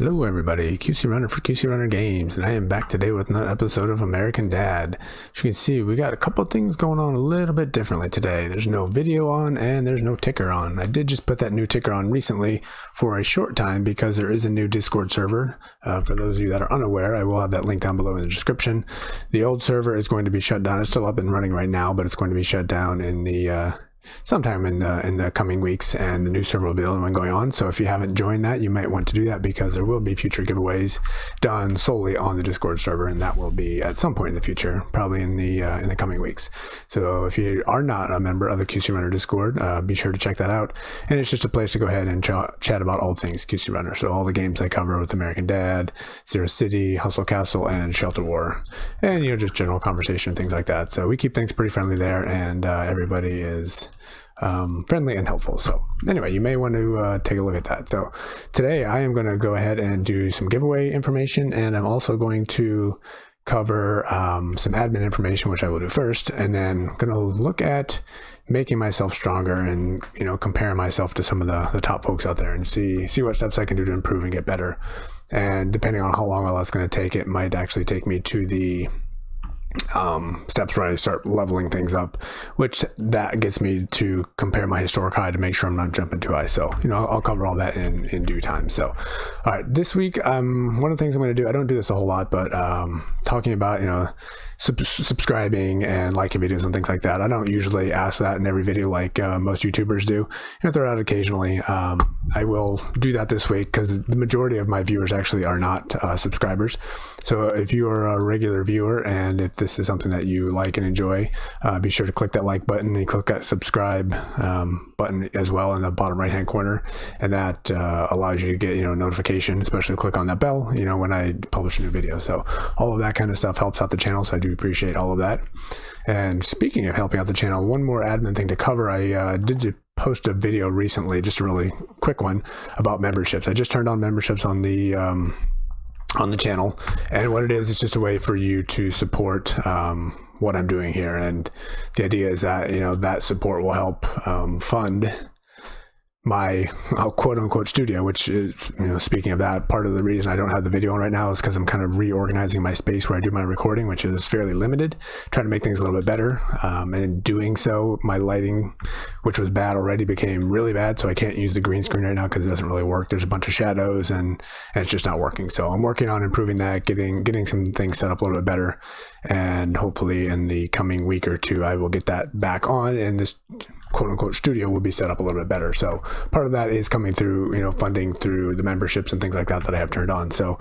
Hello everybody, QC Runner for QC Runner Games, and I am back today with another episode of American Dad. As you can see, we got a couple of things going on a little bit differently today. There's no video on and there's no ticker on. I did just put that new ticker on recently for a short time because there is a new Discord server. For those of you that are unaware, I will have that link down below in the description. The old server is going to be shut down. It's still up and running right now, but it's going to be shut down in the sometime in the coming weeks, and the new server will be the only one going on. So if you haven't joined that, you might want to do that because there will be future giveaways done solely on the Discord server, and that will be at some point in the future, probably in the coming weeks. So if you are not a member of the QC Runner Discord, be sure to check that out. And it's just a place to go ahead and chat about all things QC Runner. So all the games I cover with American Dad, Zero City, Hustle Castle, and Shelter War, and just general conversation, things like that. So we keep things pretty friendly there, and everybody is friendly and helpful. So anyway, you may want to take a look at that. So today I am going to go ahead and do some giveaway information, and I'm also going to cover some admin information, which I will do first, and then going to look at making myself stronger and compare myself to some of the top folks out there and see what steps I can do to improve and get better. And depending on how long all that's going to take, it might actually take me to the steps where I start leveling things up, which that gets me to compare my historic high to make sure I'm not jumping too high. So I'll cover all that in due time. So all right, this week one of the things I'm going to do, I don't do this a whole lot, but talking about subscribing and liking videos and things like that. I don't usually ask that in every video like most YouTubers do. Throw it out occasionally. I will do that this week because the majority of my viewers actually are not subscribers. So if you are a regular viewer and if this is something that you like and enjoy, be sure to click that like button and click that subscribe button as well in the bottom right hand corner, and that allows you to get notification, especially click on that bell when I publish a new video. So all of that kind of stuff helps out the channel, so I do appreciate all of that. And speaking of helping out the channel, one more admin thing to cover. I did post a video recently, just a really quick one, about memberships. I just turned on memberships on the channel, and what it is, it's just a way for you to support what I'm doing here. And the idea is that that support will help fund my quote unquote studio, which is, speaking of that, part of the reason I don't have the video on right now is because I'm kind of reorganizing my space where I do my recording, which is fairly limited, trying to make things a little bit better. And in doing so, my lighting, which was bad already, became really bad. So I can't use the green screen right now because it doesn't really work. There's a bunch of shadows and it's just not working. So I'm working on improving that, getting some things set up a little bit better. And hopefully in the coming week or two, I will get that back on, and this quote unquote studio will be set up a little bit better. So part of that is coming through, funding through the memberships and things like that I have turned on. So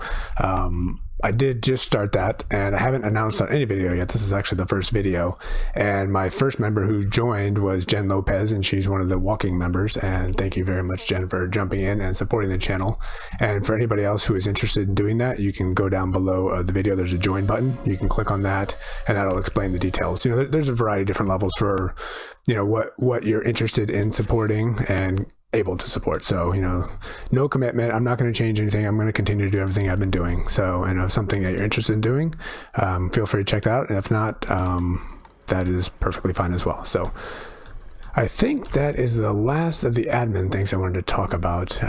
I did just start that, and I haven't announced on any video yet. This is actually the first video, and my first member who joined was Jen Lopez, and she's one of the walking members. And thank you very much, Jen, for jumping in and supporting the channel. And for anybody else who is interested in doing that, you can go down below the video. There's a join button. You can click on that, and that'll explain the details. There's a variety of different levels for what you're interested in supporting and able to support. So no commitment. I'm not going to change anything. I'm going to continue to do everything I've been doing. So if something that you're interested in doing, feel free to check that out, and if not, that is perfectly fine as well. So I think that is the last of the admin things I wanted to talk about.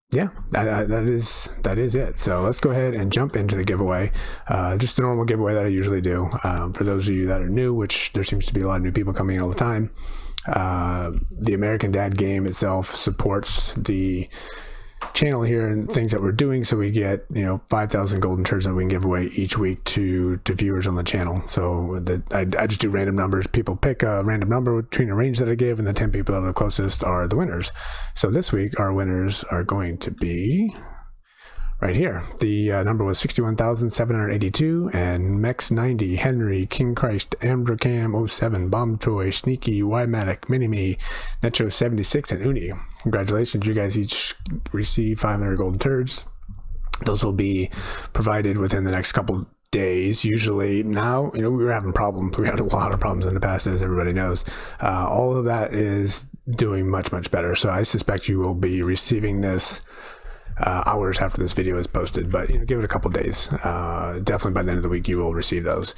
Yeah, that is it. So let's go ahead and jump into the giveaway. Just the normal giveaway that I usually do. For those of you that are new, which there seems to be a lot of new people coming in all the time, the American Dad game itself supports the channel here and things that we're doing, so we get 5,000 golden turds that we can give away each week to viewers on the channel. So I just do random numbers. People pick a random number between a range that I give, and the 10 people that are the closest are the winners. So this week our winners are going to be right here. The number was 61,782, and Mex 90, Henry, King Christ, Ambracam 07, Bomb Toy, Sneaky, Ymatic, Minimi, Necho 76, and Uni. Congratulations, you guys each receive 500 golden turds. Those will be provided within the next couple days. Usually now, we were having problems. We had a lot of problems in the past, as everybody knows. All of that is doing much, much better. So I suspect you will be receiving this hours after this video is posted, but give it a couple days. Definitely by the end of the week you will receive those.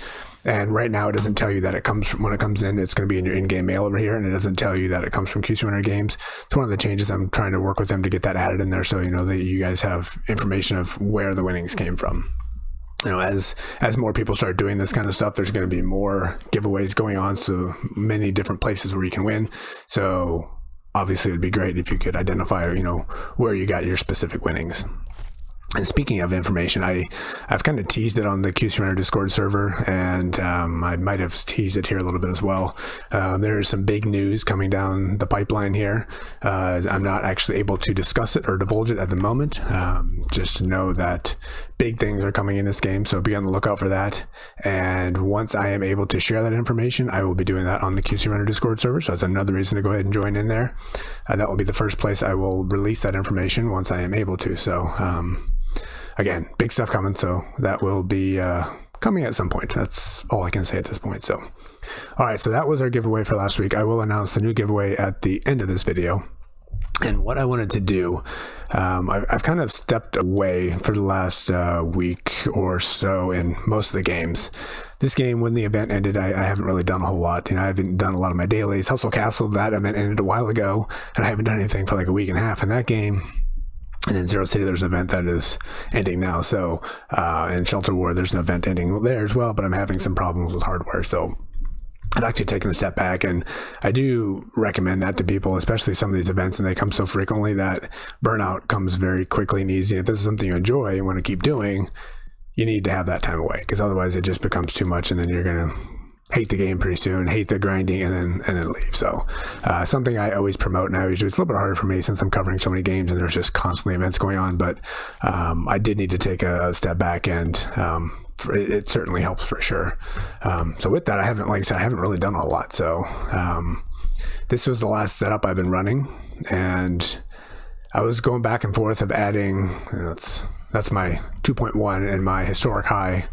And right now it doesn't tell you that it comes from, when it comes in, it's going to be in your in-game mail over here, and it doesn't tell you that it comes from QC Runner Games. It's one of the changes. I'm trying to work with them to get that added in there, so that you guys have information of where the winnings came from. As more people start doing this kind of stuff, there's going to be more giveaways going on, so many different places where you can win. So obviously it'd be great if you could identify where you got your specific winnings. And speaking of information, I've kind of teased it on the QC Runner Discord server, and I might have teased it here a little bit as well. There is some big news coming down the pipeline here. I'm not actually able to discuss it or divulge it at the moment. Just know that big things are coming in this game, so be on the lookout for that. And once I am able to share that information, I will be doing that on the QC Runner Discord server, so that's another reason to go ahead and join in there. That will be the first place I will release that information once I am able to. So again, big stuff coming, so that will be coming at some point. That's all I can say at this point. So, all right, so that was our giveaway for last week. I will announce the new giveaway at the end of this video. And what I wanted to do, I've kind of stepped away for the last week or so in most of the games. This game, when the event ended, I haven't really done a whole lot. I haven't done a lot of my dailies. Hustle Castle, that event ended a while ago, and I haven't done anything for like a week and a half in that game. And in Zero City, there's an event that is ending now. So in Shelter War, there's an event ending there as well, but I'm having some problems with hardware. So I've actually taken a step back, and I do recommend that to people, especially some of these events, and they come so frequently that burnout comes very quickly and easy. If this is something you enjoy and want to keep doing, you need to have that time away, because otherwise it just becomes too much, and then you're going to hate the game pretty soon, hate the grinding, and then leave. So something I always promote now. Usually it's a little bit harder for me since I'm covering so many games and there's just constantly events going on, but I did need to take a step back, and it certainly helps for sure. So with that, I haven't really done a lot. So this was the last setup I've been running, and I was going back and forth of adding, that's my 2.1 and my historic high.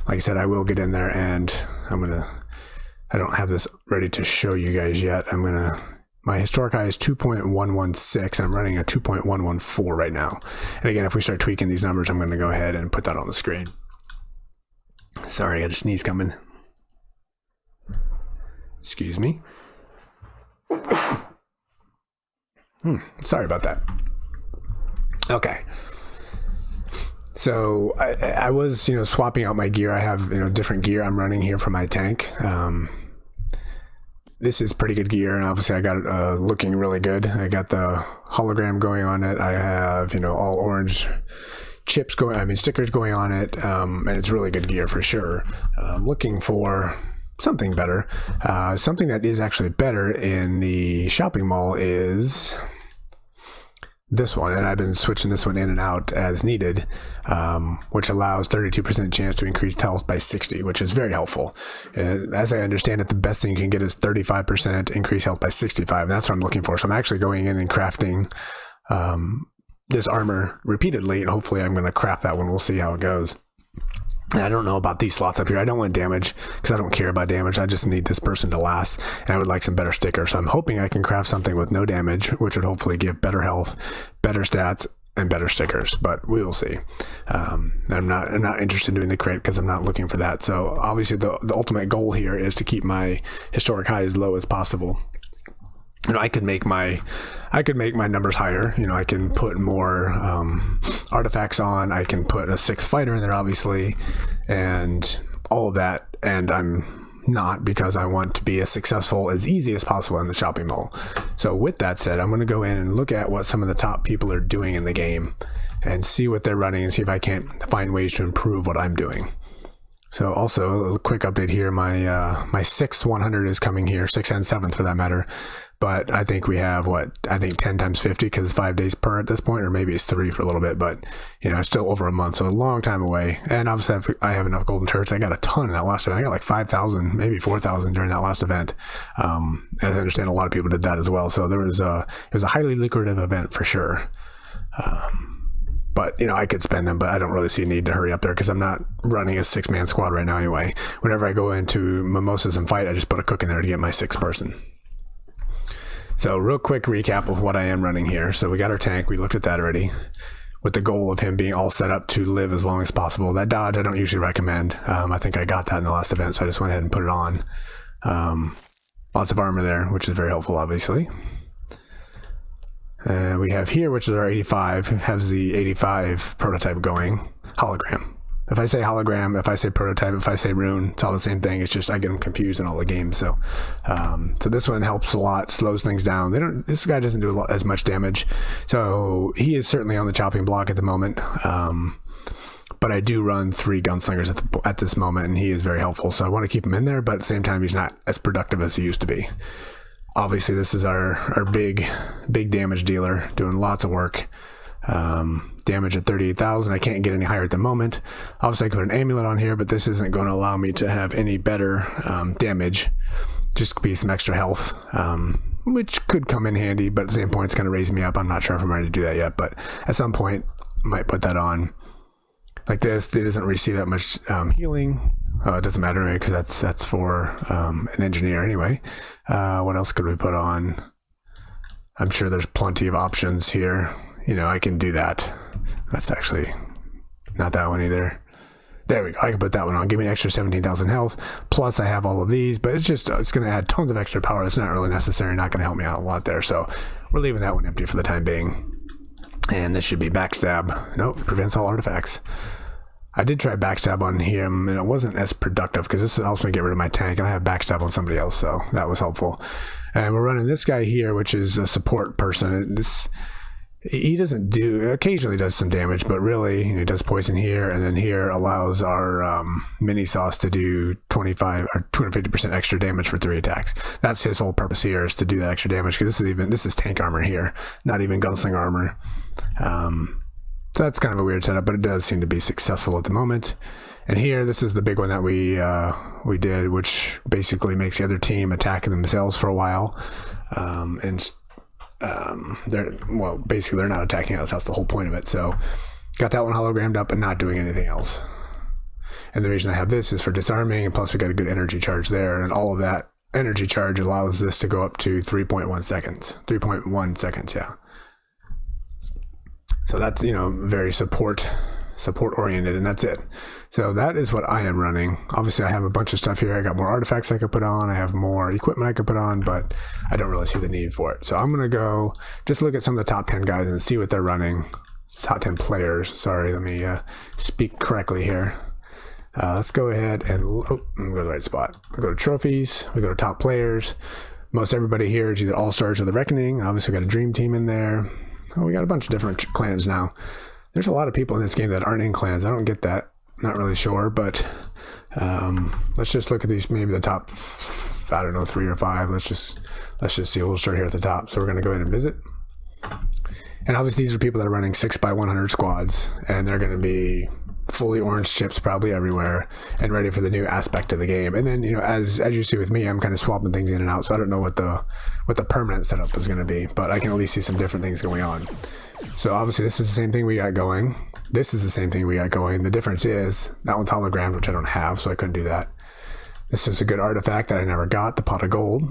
Like I said, I will get in there, and I don't have this ready to show you guys yet. My historic high is 2.116, and I'm running a 2.114 right now. And again, if we start tweaking these numbers, I'm going to go ahead and put that on the screen. Sorry, I got a sneeze coming. Excuse me. Sorry about that. Okay. So I was, swapping out my gear. I have, different gear I'm running here for my tank. This is pretty good gear, and obviously I got it looking really good. I got the hologram going on it. I have, all orange chips stickers going on it, and it's really good gear for sure. I'm looking for something better. Something that is actually better in the shopping mall is this one, and I've been switching this one in and out as needed, which allows 32% chance to increase health by 60, which is very helpful. As I understand it, the best thing you can get is 35% increase health by 65, and that's what I'm looking for. So I'm actually going in and crafting this armor repeatedly, and hopefully I'm going to craft that one. We'll see how it goes. And I don't know about these slots up here. I don't want damage, because I don't care about damage. I just need this person to last, and I would like some better stickers. So I'm hoping I can craft something with no damage, which would hopefully give better health, better stats, and better stickers, but we will see. I'm not interested in doing the crit, because I'm not looking for that. So obviously the ultimate goal here is to keep my historic high as low as possible. I could make my numbers higher. I can put more artifacts on. I can put a 6th fighter in there, obviously, and all of that. And I'm not, because I want to be as successful as easy as possible in the shopping mall. So with that said, I'm going to go in and look at what some of the top people are doing in the game and see what they're running, and see if I can't find ways to improve what I'm doing. So also a quick update here. My 6th 100 is coming here, 6th and 7th for that matter. But I think we have 10 times 50, because it's 5 days per at this point, or maybe it's 3 for a little bit, but it's still over a month, so a long time away. And obviously I have enough golden turrets. I got a ton in that last event. I got like 5,000, maybe 4,000 during that last event. As I understand, a lot of people did that as well. So it was a highly lucrative event for sure. But I could spend them, but I don't really see a need to hurry up there, because I'm not running a 6-man squad right now anyway. Whenever I go into Mimosas and fight, I just put a cook in there to get my 6th person. So real quick recap of what I am running here. So we got our tank. We looked at that already. with the goal of him being all set up to live as long as possible. That dodge I don't usually recommend. I think I got that in the last event, so I just went ahead and put it on. Lots of armor there, which is very helpful, obviously. We have here, which is our 85, has the 85 prototype going. Hologram. If I say hologram, if I say prototype, if I say rune, it's all the same thing. It's just I get them confused in all the games. So so this one helps a lot, slows things down. This guy doesn't do as much damage. So he is certainly on the chopping block at the moment. But I do run 3 gunslingers at this moment, and he is very helpful. So I want to keep him in there, but at the same time, he's not as productive as he used to be. Obviously, this is our big damage dealer, doing lots of work. Damage at 38,000. I can't get any higher at the moment. Obviously, I could put an amulet on here, but this isn't going to allow me to have any better damage. Just be some extra health, which could come in handy, but at the same point, it's going to raise me up. I'm not sure if I'm ready to do that yet, but at some point, I might put that on. Like this, it doesn't receive that much healing. It doesn't matter anyway, because that's for an engineer anyway. What else could we put on? I'm sure there's plenty of options here. You know, I can do that. That's actually not that one either. There we go. I can put that one on. Give me an extra 17,000 health. Plus, I have all of these, but it's going to add tons of extra power. That's not really necessary. Not going to help me out a lot there. So we're leaving that one empty for the time being. And this should be backstab. Nope, prevents all artifacts. I did try backstab on him, and it wasn't as productive because this helps me get rid of my tank, and I have backstab on somebody else, so that was helpful. And we're running this guy here, which is a support person. He doesn't do, occasionally does some damage, but really, he does poison here, and then here allows our mini sauce to do 25 or 250% extra damage for 3 attacks. That's his whole purpose here, is to do that extra damage, because this is tank armor here, not even gunslinger armor. So that's kind of a weird setup, but it does seem to be successful at the moment. And here, this is the big one that we did, which basically makes the other team attack themselves for a while. Basically they're not attacking us. That's the whole point of it. So got that one hologrammed up and not doing anything else. And the reason I have this is for disarming, and plus we got a good energy charge there, and all of that energy charge allows this to go up to 3.1 seconds. 3.1 seconds, yeah. So that's, very support oriented, and that's it. So that is what I am running. Obviously I have a bunch of stuff here. I got more artifacts I could put on. I have more equipment I could put on, but I don't really see the need for it. So I'm going to go just look at some of the top 10 guys and see what they're running. Top 10 players. Sorry, let me speak correctly here. Let's go ahead and I'm going to go to the right spot. We go to trophies. We go to top players. Most everybody here is either All-Stars or the Reckoning. Obviously we got a Dream Team in there. Oh, we got a bunch of different clans now. There's a lot of people in this game that aren't in clans. I don't get that. Not really sure, but let's just look at these, maybe the top, 3 or 5. Let's just see. We'll start here at the top. So we're going to go ahead and visit. And obviously these are people that are running 6x100 squads, and they're going to be fully orange chips probably everywhere and ready for the new aspect of the game. And then, as you see with me, I'm kind of swapping things in and out, so I don't know what the permanent setup is going to be, but I can at least see some different things going on. So obviously this is the same thing we got going. This is the same thing we got going. The difference is that one's hologrammed, which I don't have, so I couldn't do that. This is a good artifact that I never got, the pot of gold.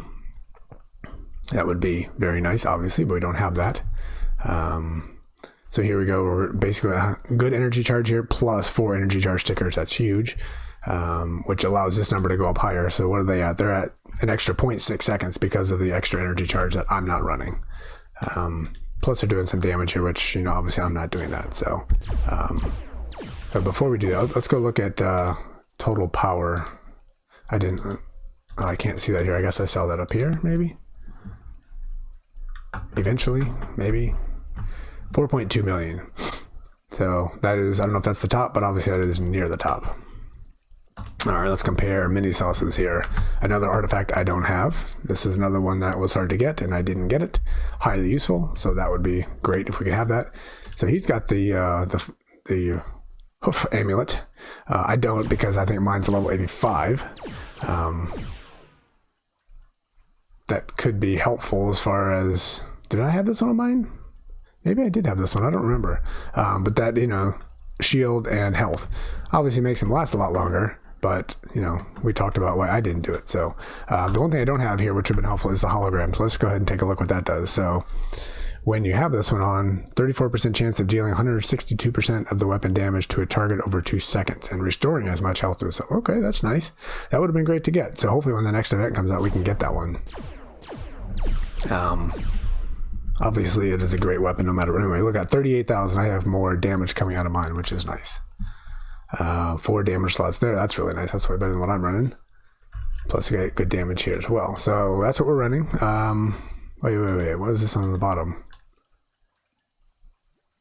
That would be very nice, obviously, but we don't have that. So here we go. We're basically a good energy charge here, plus 4 energy charge stickers. That's huge, which allows this number to go up higher. So what are they at? They're at an extra 0.6 seconds because of the extra energy charge that I'm not running. Plus they're doing some damage here, which, obviously I'm not doing that. So, but before we do that, let's go look at total power. I can't see that here. I guess I saw that up here, maybe. Eventually, maybe. 4.2 million. So that is, I don't know if that's the top, but obviously that is near the top. All right, let's compare mini sauces here. Another artifact I don't have. This is another one that was hard to get, and I didn't get it. Highly useful, so that would be great if we could have that. So he's got the hoof amulet. I don't, because I think mine's level 85. That could be helpful as far as, did I have this one on mine? Maybe I did have this one. I don't remember. But that, shield and health obviously makes him last a lot longer. But, we talked about why I didn't do it. So the one thing I don't have here, which would have been helpful, is the hologram. So let's go ahead and take a look what that does. So When you have this one on, 34% chance of dealing 162% of the weapon damage to a target over 2 seconds and restoring as much health to itself. Okay, that's nice. That would have been great to get. So hopefully when the next event comes out, we can get that one. Obviously it is a great weapon no matter what. Anyway, look at 38,000. I have more damage coming out of mine, which is nice. 4 damage slots there. That's really nice. That's way better than what I'm running. Plus you get good damage here as well. So that's what we're running. Wait. What is this on the bottom?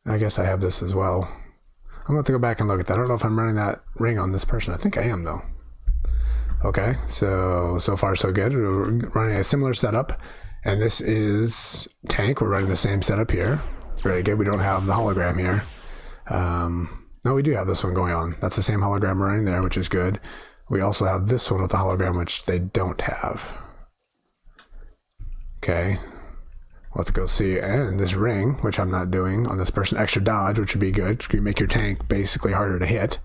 I guess I have this as well. I'm going to have to go back and look at that. I don't know if I'm running that ring on this person. I think I am, though. Okay, so far so good. We're running a similar setup. And this is tank. We're running the same setup here. Very good. We don't have the hologram here. No, we do have this one going on. That's the same hologram we're running there, which is good. We also have this one with the hologram, which they don't have. Okay. Let's go see. And this ring, which I'm not doing on this person, extra dodge, which would be good. You make your tank basically harder to hit.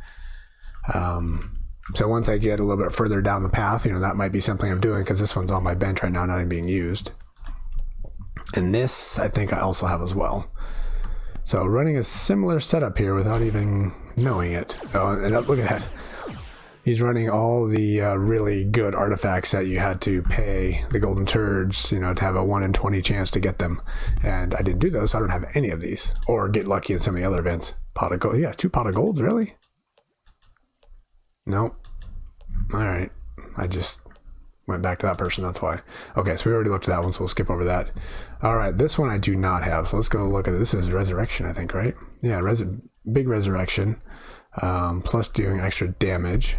So once I get a little bit further down the path, that might be something I'm doing, because this one's on my bench right now, not even being used. And this, I think I also have as well. So running a similar setup here without even knowing it. Oh, and look at that. He's running all the really good artifacts that you had to pay the golden turds, to have a 1 in 20 chance to get them. And I didn't do those, so I don't have any of these. Or get lucky in some of the other events. Pot of gold. Yeah, 2 pot of golds, really? Nope. Alright. I just went back to that person, that's why. Okay, so we already looked at that one, so we'll skip over that. Alright, this one I do not have, so let's go look at it. This is Resurrection, I think, right? Yeah, big Resurrection. Plus doing extra damage.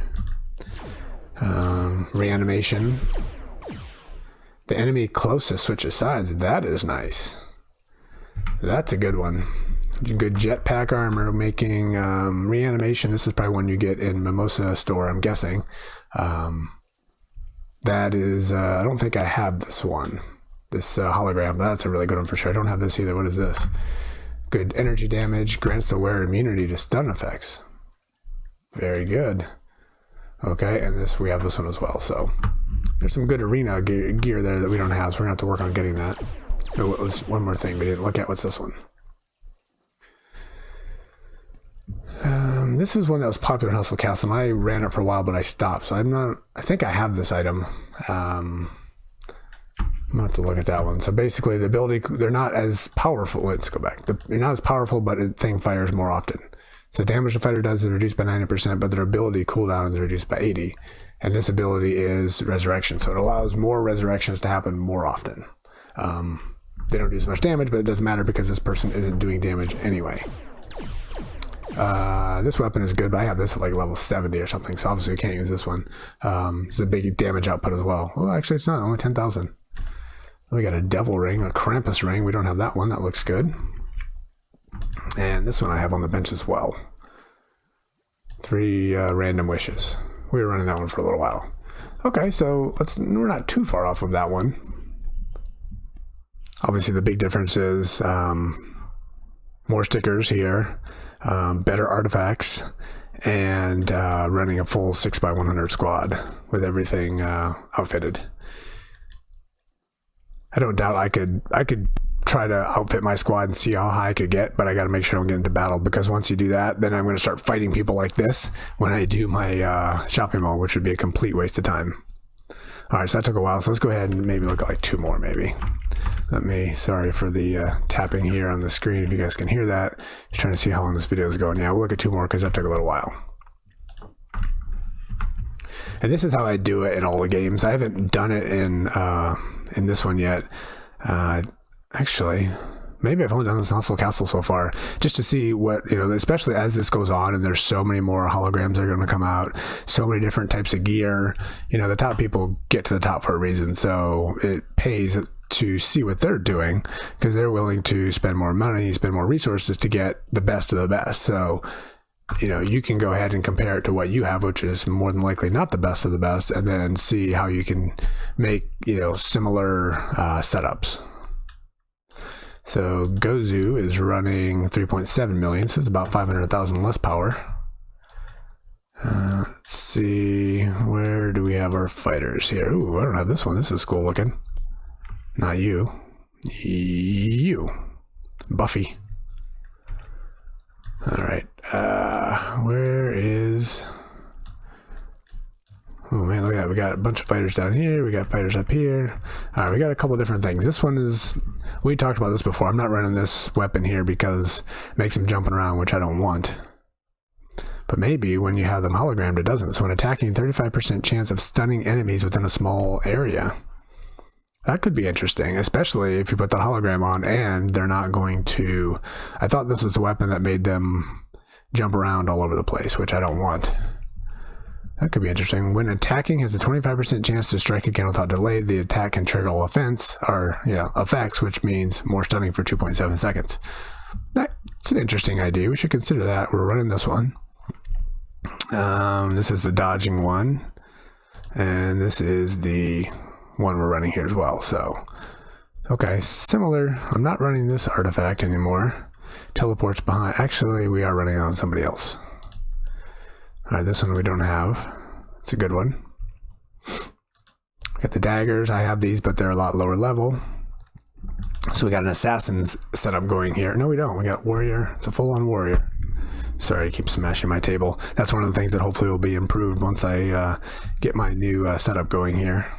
Reanimation. The enemy closest switches sides. That is nice. That's a good one. Good jetpack armor, making reanimation. This is probably one you get in Mimosa store, I'm guessing. That is, I don't think I have this one. This hologram. That's a really good one for sure. I don't have this either. What is this? Good energy damage. Grants the wearer immunity to stun effects. Very good. Okay, and we have this one as well. So there's some good arena gear there that we don't have, so we're gonna have to work on getting that. Oh, it was one more thing we didn't look at. What's this one? This is one that was popular in Hustle Castle, and I ran it for a while, but I stopped. So I think I have this item. I'm gonna have to look at that one. So basically, the ability, they're not as powerful. Let's go back. They're not as powerful, but the thing fires more often. So damage the fighter does is reduced by 90%, but their ability cooldown is reduced by 80. And this ability is Resurrection, so it allows more resurrections to happen more often. They don't do as much damage, but it doesn't matter because this person isn't doing damage anyway. This weapon is good, but I have this at like level 70 or something, so obviously we can't use this one. It's a big damage output as well. Well, actually it's not, only 10,000. We got a Devil Ring, a Krampus Ring. We don't have that one. That looks good. And this one I have on the bench as well. 3 random wishes. We were running that one for a little while. Okay, so we're not too far off of that one. Obviously the big difference is more stickers here, better artifacts, and running a full 6x100 squad with everything outfitted. I don't doubt I could try to outfit my squad and see how high I could get, but I got to make sure I don't get into battle, because once you do that, then I'm going to start fighting people like this when I do my shopping mall, which would be a complete waste of time. Alright, so that took a while, so let's go ahead and maybe look at like 2 more maybe. Sorry for the tapping here on the screen if you guys can hear that. Just trying to see how long this video is going. Yeah, we'll look at 2 more because that took a little while. And this is how I do it in all the games. I haven't done it in this one yet. Actually, maybe I've only done this in Hustle Castle so far, just to see what, especially as this goes on and there's so many more holograms that are going to come out, so many different types of gear. The top people get to the top for a reason, so it pays to see what they're doing, because they're willing to spend more money, spend more resources to get the best of the best. So, you can go ahead and compare it to what you have, which is more than likely not the best of the best, and then see how you can make, similar setups. So Gozu is running 3.7 million, so it's about 500,000 less power. Let's see, where do we have our fighters here? Ooh, I don't have this one. This is cool looking. Not you. You. Buffy. Alright, where is... Oh man, look at that. We got a bunch of fighters down here. We got fighters up here. Alright, we got a couple different things. This one is... We talked about this before. I'm not running this weapon here because it makes them jumping around, which I don't want. But maybe when you have them hologrammed, it doesn't. So when attacking, 35% chance of stunning enemies within a small area. That could be interesting, especially if you put the hologram on and they're not going to... I thought this was the weapon that made them jump around all over the place, which I don't want. That could be interesting. When attacking, has a 25% chance to strike again without delay. The attack can trigger all effects, which means more stunning for 2.7 seconds. That's an interesting idea. We should consider that. We're running this one. This is the dodging one. And this is the one we're running here as well. So, okay, similar. I'm not running this artifact anymore. Teleports behind. Actually, we are running on somebody else. Alright, this one we don't have. It's a good one. Got the daggers. I have these, but they're a lot lower level. So we got an assassin's setup going here. No, we don't. We got warrior. It's a full-on warrior. Sorry, I keep smashing my table. That's one of the things that hopefully will be improved once I get my new setup going here.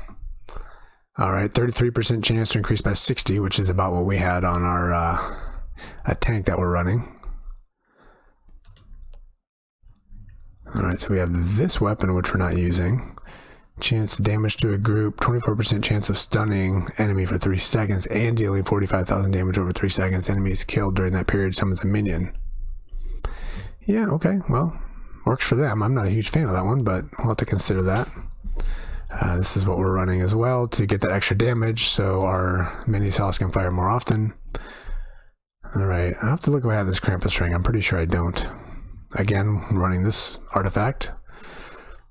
Alright, 33% chance to increase by 60, which is about what we had on our a tank that we're running. Alright, so we have this weapon, which we're not using. Chance damage to a group, 24% chance of stunning enemy for 3 seconds and dealing 45,000 damage over 3 seconds. Enemies killed during that period summons a minion. Yeah, okay, well, works for them. I'm not a huge fan of that one, but we'll have to consider that. This is what we're running as well to get that extra damage, so our mini sauce can fire more often. Alright, I have to look if I have this Krampus ring. I'm pretty sure I don't. Again, running this artifact.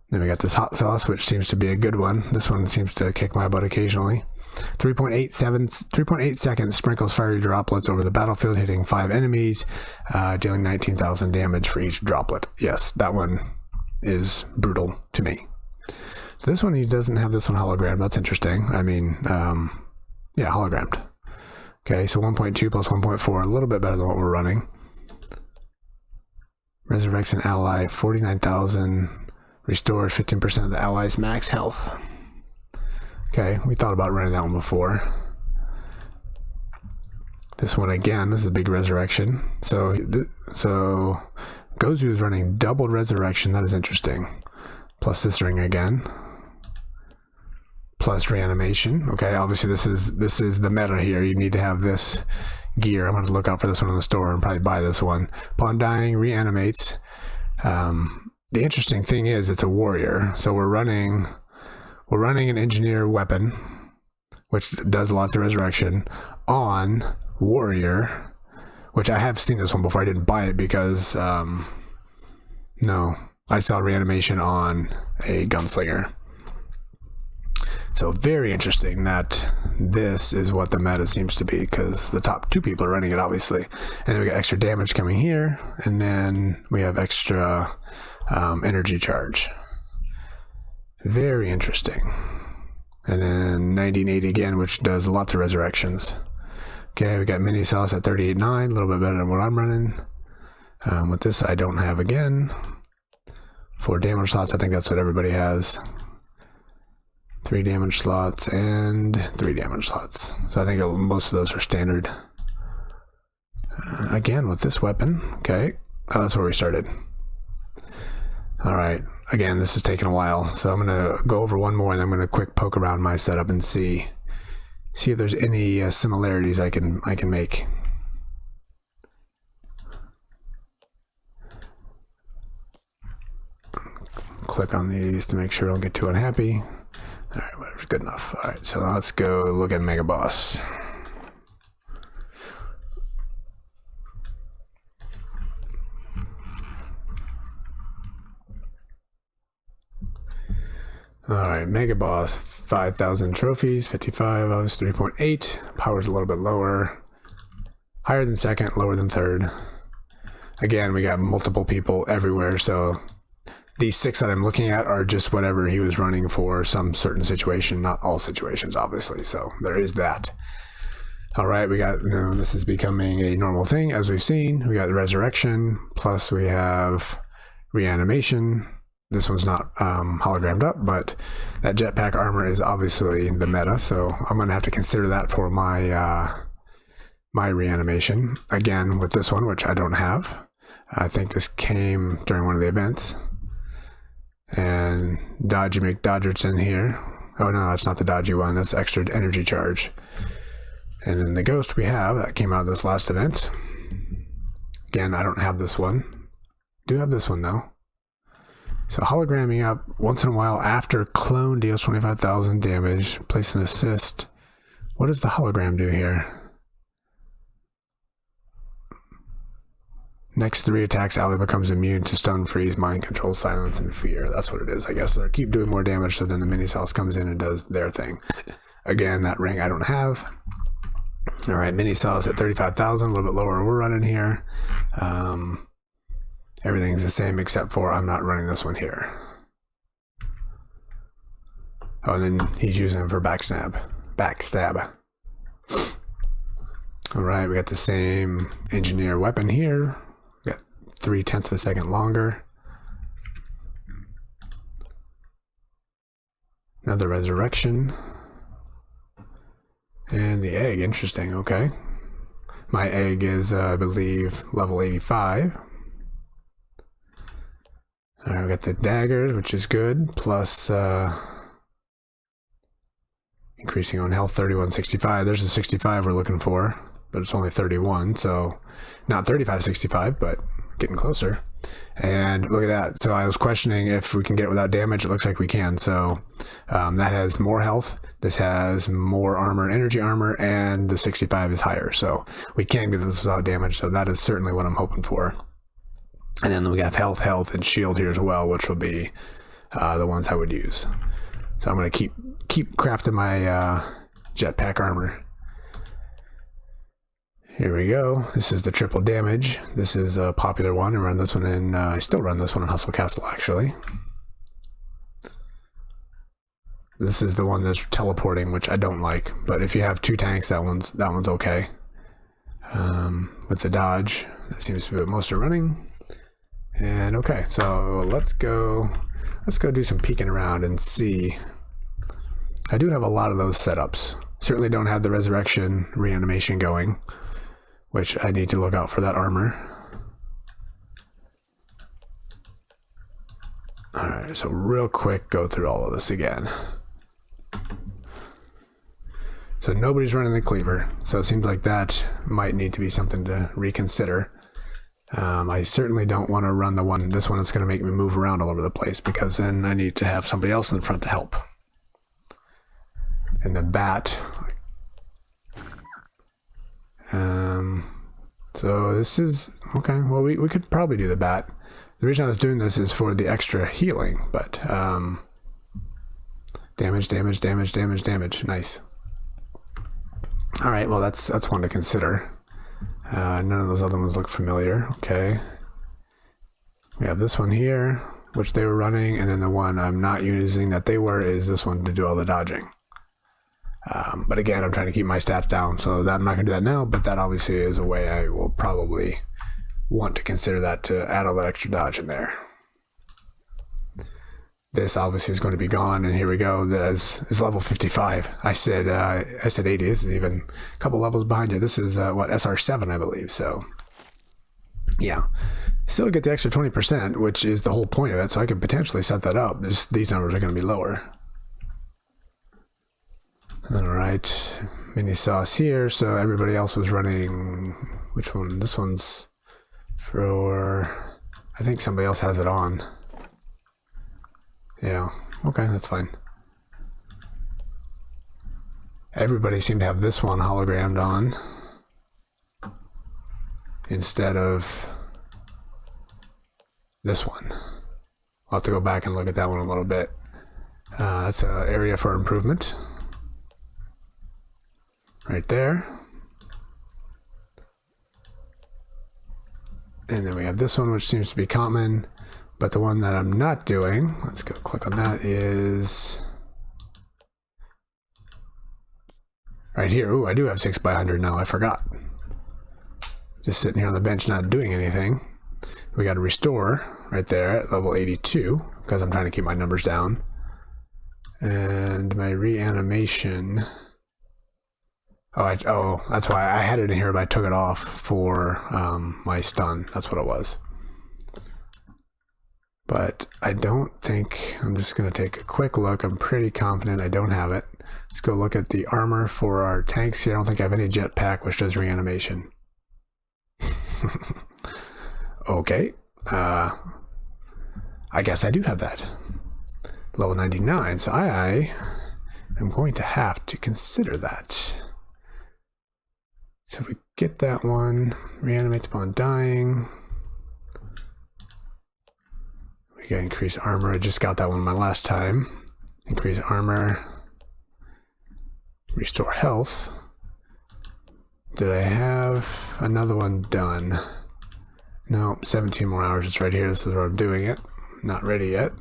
Then we got this hot sauce, which seems to be a good one. This one seems to kick my butt occasionally. 3.8 seconds, sprinkles fiery droplets over the battlefield, hitting 5 enemies, dealing 19,000 damage for each droplet. Yes, that one is brutal to me. So this one, he doesn't have this one hologrammed. That's interesting. I mean, yeah, hologrammed. Okay, so 1.2 plus 1.4, a little bit better than what we're running. Resurrects an ally, 49,000, restores 15% of the ally's max health. Okay, we thought about running that one before. This one again, this is a big resurrection. So Gozu is running doubled resurrection. That is interesting. Plus this ring again. Plus reanimation. Okay, obviously this is the meta here. You need to have this gear. I'm going to look out for this one in the store and probably buy this one. Upon dying, reanimates. The interesting thing is it's a warrior. So we're running an engineer weapon, which does a lot to resurrection, on warrior, which I have seen this one before. I didn't buy it because no, I saw reanimation on a gunslinger. So very interesting that this is what the meta seems to be, because the top 2 people are running it, obviously. And then we got extra damage coming here, and then we have extra energy charge. Very interesting. And then 1980 again, which does lots of resurrections. Okay, we got mini sauce at 38.9, a little bit better than what I'm running. With this, I don't have again. 4 damage slots, I think that's what everybody has. 3 damage slots and 3 damage slots. So I think most of those are standard. Again, with this weapon. Okay. Oh, that's where we started. Alright. Again, this is taking a while. So I'm going to go over one more and I'm going to quick poke around my setup and see if there's any similarities I can make. Click on these to make sure I don't get too unhappy. Alright, whatever's good enough. Alright, so now let's go look at Megaboss. Alright, Megaboss, 5,000 trophies, 55, I was 3.8. Power's a little bit lower. Higher than second, lower than third. Again, we got multiple people everywhere, so these 6 that I'm looking at are just whatever he was running for some certain situation, not all situations, obviously, so there is that. All right, we got, this is becoming a normal thing, as we've seen. We got the resurrection, plus we have reanimation. This one's not hologrammed up, but that jetpack armor is obviously the meta, so I'm going to have to consider that for my my reanimation. Again, with this one, which I don't have. I think this came during one of the events. And Dodgy McDodger's in here. Oh no, that's not the dodgy one, that's extra energy charge. And then the ghost we have, that came out of this last event. Again, I don't have this one. Do have this one though. So hologramming up once in a while after clone deals 25,000 damage, place an assist. What does the hologram do here? Next 3 attacks, ally becomes immune to stun, freeze, mind control, silence, and fear. That's what it is, I guess. So they keep doing more damage, so then the mini sauce comes in and does their thing. Again, that ring I don't have. All right, mini sauce at 35,000, a little bit lower we're running here. Everything's the same except for I'm not running this one here. Oh, and then he's using it for backstab. All right, we got the same engineer weapon here. 0.3 of a second longer. Another resurrection. And the egg, interesting, okay. My egg is, I believe, level 85. Alright, we got the daggers, which is good, plus increasing on health 3165. There's a 65 we're looking for, but it's only 31, so not 3565, but getting closer. And look at that. So I was questioning if we can get it without damage. It looks like we can. So that has more health. This has more armor, energy armor, and the 65 is higher. So we can get this without damage. So that is certainly what I'm hoping for. And then we have health, and shield here as well, which will be the ones I would use. So I'm going to keep crafting my jetpack armor. Here we go. This is the triple damage. This is a popular one. I run this one in, I still run this one in Hustle Castle, actually. This is the one that's teleporting, which I don't like. But if you have 2 tanks, that one's okay. With the dodge, that seems to be what most are running. And okay, so let's go do some peeking around and see. I do have a lot of those setups. Certainly don't have the resurrection reanimation going, which I need to look out for that armor. Alright, so real quick, go through all of this again. So nobody's running the cleaver, so it seems like that might need to be something to reconsider. I certainly don't want to run this one that's going to make me move around all over the place, because then I need to have somebody else in front to help. And the bat. So this is, okay, well we could probably do the bat. The reason I was doing this is for the extra healing, but damage, nice. Alright, well that's one to consider. None of those other ones look familiar. Okay. We have this one here, which they were running, and then the one I'm not using that they were is this one to do all the dodging. But again, I'm trying to keep my stats down, so I'm not going to do that now, but that obviously is a way I will probably want to consider that to add all that extra dodge in there. This obviously is going to be gone, and here we go. That is level 55. I said 80. This is even a couple levels behind you. This is what, SR7, I believe. So yeah, still get the extra 20%, which is the whole point of it. So I could potentially set that up. Just these numbers are going to be lower. All right, mini sauce here. So everybody else was running. Which one? This one's for. I think somebody else has it on. Yeah, okay, that's fine. Everybody seemed to have this one hologrammed on instead of this one. I'll have to go back and look at that one a little bit. That's an area for improvement. Right there. And then we have this one, which seems to be common. But the one that I'm not doing, let's go click on that, is right here. Ooh, I do have 6x100 now. I forgot. Just sitting here on the bench not doing anything. We got a restore right there at level 82 because I'm trying to keep my numbers down. And my reanimation. Oh, that's why I had it in here, but I took it off for my stun. That's what it was. But I don't think, I'm just going to take a quick look. I'm pretty confident I don't have it. Let's go look at the armor for our tanks here. I don't think I have any jetpack, which does reanimation. Okay. I guess I do have that. Level 99, so I am going to have to consider that. So if we get that one, reanimates upon dying. We got increased armor. I just got that one my last time. Increase armor. Restore health. Did I have another one done? No, 17 more hours. It's right here. This is where I'm doing it. Not ready yet.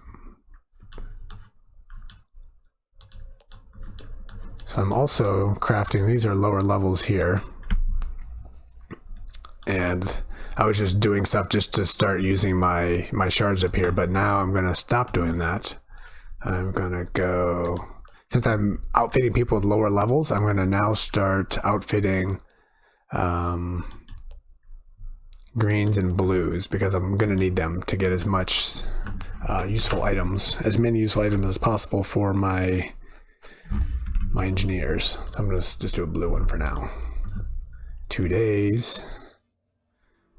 So I'm also crafting. These are lower levels here. And I was just doing stuff just to start using my shards up here, but now I'm going to stop doing that. I'm going to go, since I'm outfitting people with lower levels, I'm going to now start outfitting greens and blues because I'm going to need them to get as much useful items, as many useful items as possible for my engineers. So I'm going to just do a blue one for now. 2 days.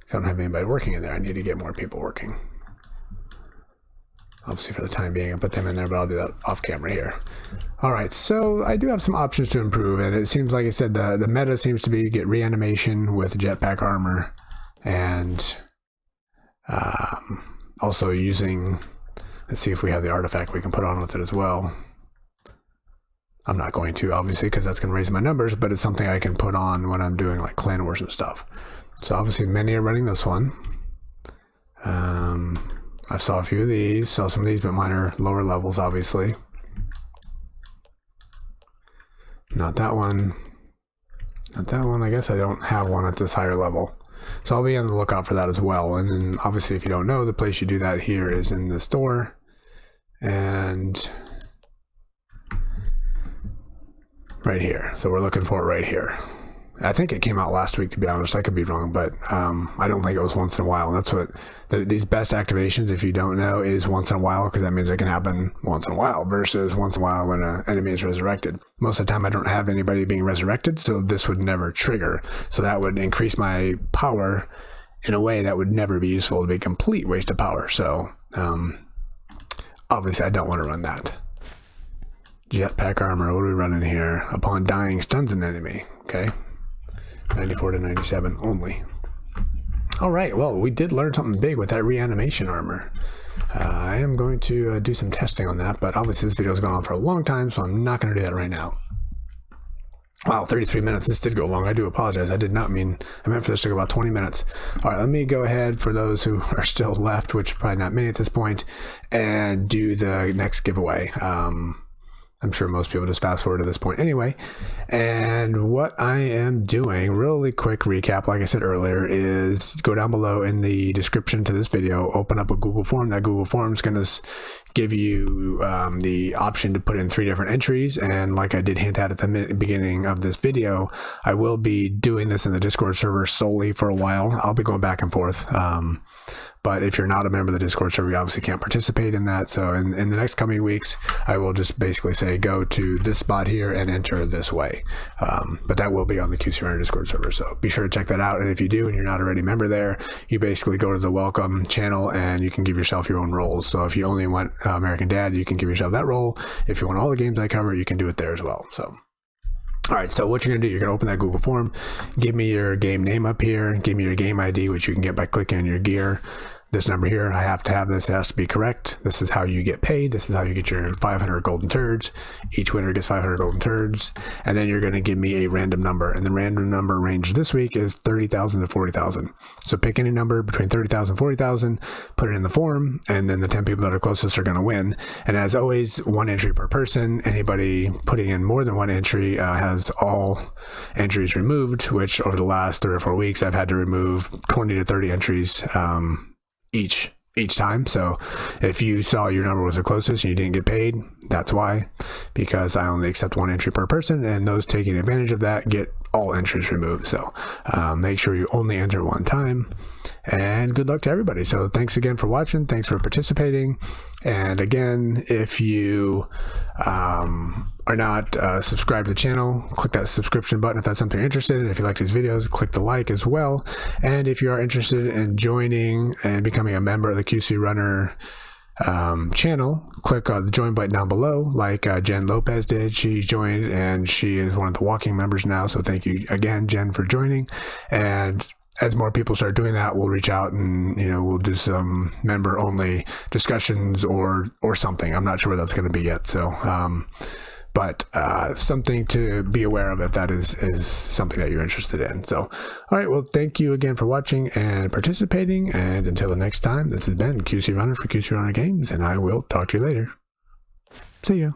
I don't have anybody working in there. I need to get more people working. Obviously, for the time being, I put them in there, but I'll do that off camera here. All right, so I do have some options to improve, and it seems like I said the meta seems to be get reanimation with jetpack armor, and also using. Let's see if we have the artifact we can put on with it as well. I'm not going to, obviously, because that's going to raise my numbers, but it's something I can put on when I'm doing like clan wars and stuff. So obviously many are running this one. I saw a few of these, saw some of these, but mine are lower levels, obviously. Not that one. Not that one. I guess I don't have one at this higher level. So I'll be on the lookout for that as well. And then obviously if you don't know, the place you do that here is in the store. And right here. So we're looking for it right here. I think it came out last week, to be honest. I could be wrong, but I don't think it was once in a while. And that's what these best activations, if you don't know, is once in a while, because that means it can happen once in a while versus once in a while when an enemy is resurrected. Most of the time, I don't have anybody being resurrected, so this would never trigger. So that would increase my power in a way that would never be useful. It would be a complete waste of power. So obviously, I don't want to run that. Jetpack armor, what are we running here? Upon dying, stuns an enemy. Okay. 94 to 97 only. All right, well, we did learn something big with that reanimation armor. I am going to do some testing on that, but obviously this video has gone on for a long time, so I'm not going to do that right now. Wow, 33 minutes. This did go long. I do apologize. I meant for this to go about 20 minutes. All right, let me go ahead for those who are still left, which probably not many at this point, and do the next giveaway. I'm sure most people just fast forward to this point anyway. And what I am doing, really quick recap, like I said earlier, is go down below in the description to this video, open up a Google form. That Google form is going to give you the option to put in 3 different entries. And like I did hint at the beginning of this video, I will be doing this in the Discord server solely for a while. I'll be going back and forth. But if you're not a member of the Discord server, you obviously can't participate in that. So in the next coming weeks, I will just basically say, go to this spot here and enter this way. But that will be on the QC Runner Discord server. So be sure to check that out. And if you do, and you're not already a member there, you basically go to the welcome channel and you can give yourself your own roles. So if you only want American Dad, you can give yourself that role. If you want all the games I cover, you can do it there as well. So. All right, so what you're going to do, you're going to open that Google form, give me your game name up here, give me your game ID, which you can get by clicking on your gear. this number here, I have to have this, it has to be correct. This is how you get paid. This is how you get your 500 golden turds. Each winner gets 500 golden turds. And then you're going to give me a random number. And the random number range this week is 30,000 to 40,000. So pick any number between 30,000 and 40,000, put it in the form, and then the 10 people that are closest are going to win. And as always, 1 entry per person. Anybody putting in more than 1 entry has all entries removed, which over the last 3 or 4 weeks, I've had to remove 20 to 30 entries each time. So if you saw your number was the closest and you didn't get paid, that's why, because I only accept 1 entry per person, and those taking advantage of that get all entries removed. So make sure you only enter 1 time, and good luck to everybody. So thanks again for watching. Thanks for participating. And again, if you are not subscribed to the channel, click that subscription button if that's something you're interested in. If you like these videos, click the like as well. And if you are interested in joining and becoming a member of the QC Runner channel, click the join button down below, like Jen Lopez did. She joined and she is one of the walking members now. So thank you again, Jen, for joining. And as more people start doing that, we'll reach out and, we'll do some member only discussions or something. I'm not sure what that's going to be yet. So, but something to be aware of if that is something that you're interested in. So, all right. Well, thank you again for watching and participating. And until the next time, this has been QC Runner for QC Runner Games, and I will talk to you later. See ya.